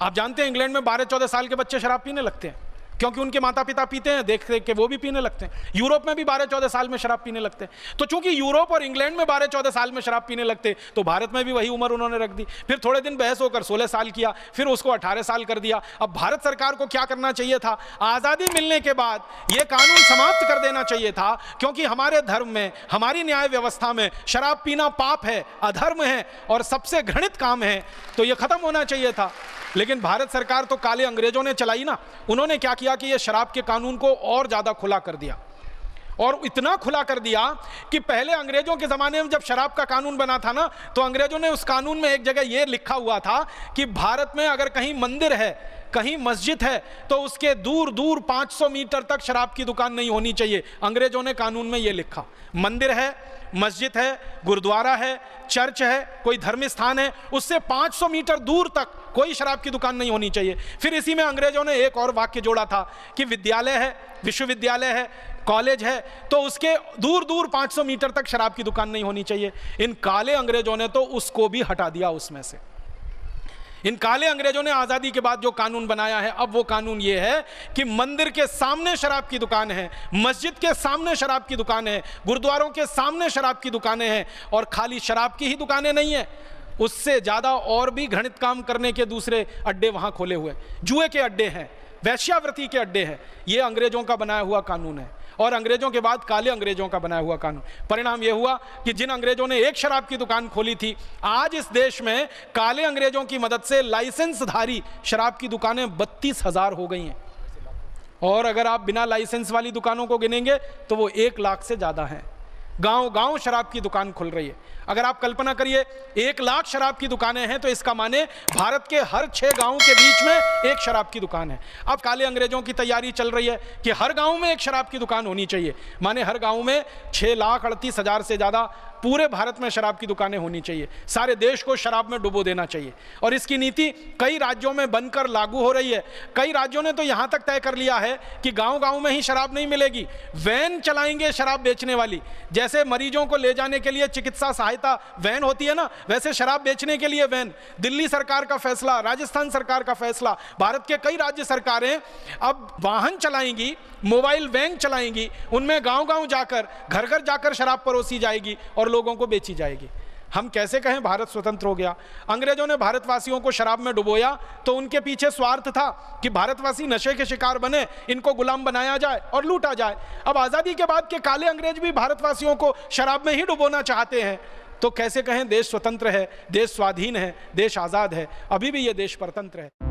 आप जानते हैं इंग्लैंड में 12-14 साल के बच्चे शराब पीने लगते हैं, क्योंकि उनके माता पिता पीते हैं, देख देख के वो भी पीने लगते हैं। यूरोप में भी 12-14 साल में शराब पीने लगते हैं। तो चूंकि यूरोप और इंग्लैंड में 12-14 साल में शराब पीने लगते, तो भारत में भी वही उम्र उन्होंने रख दी। फिर थोड़े दिन बहस होकर 16 साल किया, फिर उसको 18 साल कर दिया। अब भारत सरकार को क्या करना चाहिए था? आज़ादी मिलने के बाद ये कानून समाप्त कर देना चाहिए था, क्योंकि हमारे धर्म में, हमारी न्याय व्यवस्था में शराब पीना पाप है, अधर्म है और सबसे घृणित काम है, तो ये खत्म होना चाहिए था। लेकिन भारत सरकार तो काले अंग्रेजों ने चलाई ना, उन्होंने क्या किया कि ये शराब के कानून को और ज़्यादा खुला कर दिया, और इतना खुला कर दिया कि पहले अंग्रेजों के ज़माने में जब शराब का कानून बना था ना, तो अंग्रेजों ने उस कानून में एक जगह ये लिखा हुआ था कि भारत में अगर कहीं मंदिर है, कहीं मस्जिद है, तो उसके दूर दूर 500 मीटर तक शराब की दुकान नहीं होनी चाहिए। अंग्रेजों ने कानून में ये लिखा। मंदिर है, मस्जिद है, गुरुद्वारा है, चर्च है, कोई धर्म स्थान है, उससे 500 मीटर दूर तक कोई शराब की दुकान नहीं होनी चाहिए। फिर इसी में अंग्रेजों ने एक और वाक्य जोड़ा था कि विद्यालय है, विश्वविद्यालय है, कॉलेज है, तो उसके दूर दूर 500 मीटर तक शराब की दुकान नहीं होनी चाहिए। इन काले अंग्रेजों ने तो उसको भी हटा दिया उसमें से। इन काले अंग्रेजों ने आज़ादी के बाद जो कानून बनाया है, अब वो कानून ये है कि मंदिर के सामने शराब की दुकान है, मस्जिद के सामने शराब की दुकान है, गुरुद्वारों के सामने शराब की दुकानें हैं, और खाली शराब की ही दुकानें नहीं है, उससे ज़्यादा और भी घृणित काम करने के दूसरे अड्डे वहाँ खोले हुए, जुए के अड्डे हैं, वैश्यावृत्ति के अड्डे हैं। ये अंग्रेजों का बनाया हुआ कानून है, और अंग्रेजों के बाद काले अंग्रेजों का बनाया हुआ कानून। परिणाम यह हुआ कि जिन अंग्रेजों ने एक शराब की दुकान खोली थी, आज इस देश में काले अंग्रेजों की मदद से लाइसेंसधारी शराब की दुकानें 32,000 हो गई हैं, और अगर आप बिना लाइसेंस वाली दुकानों को गिनेंगे तो वो 1 लाख से ज़्यादा हैं। गांव गांव शराब की दुकान खुल रही है। अगर आप कल्पना करिए 1 लाख शराब की दुकानें हैं, तो इसका माने भारत के हर 6 गांवों के बीच में एक शराब की दुकान है। अब काले अंग्रेजों की तैयारी चल रही है कि हर गांव में एक शराब की दुकान होनी चाहिए, माने हर गांव में 6,38,000 से ज़्यादा पूरे भारत में शराब की दुकानें होनी चाहिए। सारे देश को शराब में डुबो देना चाहिए, और इसकी नीति कई राज्यों में बनकर लागू हो रही है। कई राज्यों ने तो यहाँ तक तय कर लिया है कि गांव-गांव में ही शराब नहीं मिलेगी, वैन चलाएंगे शराब बेचने वाली। जैसे मरीजों को ले जाने के लिए चिकित्सा सहायता वैन होती है ना, वैसे शराब बेचने के लिए वैन। दिल्ली सरकार का फैसला, राजस्थान सरकार का फैसला, भारत के कई राज्य सरकारें अब वाहन चलाएंगी, मोबाइल वैन चलाएंगी, उनमें गांव-गांव जाकर, घर-घर जाकर शराब परोसी जाएगी और लोगों को बेची जाएगी। हम कैसे कहें भारत स्वतंत्र हो गया? अंग्रेजों ने भारतवासियों को शराब में डुबोया, तो उनके पीछे स्वार्थ था कि भारतवासी नशे के शिकार बने, इनको गुलाम बनाया जाए और लूटा जाए। अब आज़ादी के बाद के काले अंग्रेज भी भारतवासियों को शराब में ही डुबोना चाहते हैं, तो कैसे कहें देश स्वतंत्र है, देश स्वाधीन है, देश आज़ाद है? अभी भी ये देश परतंत्र है।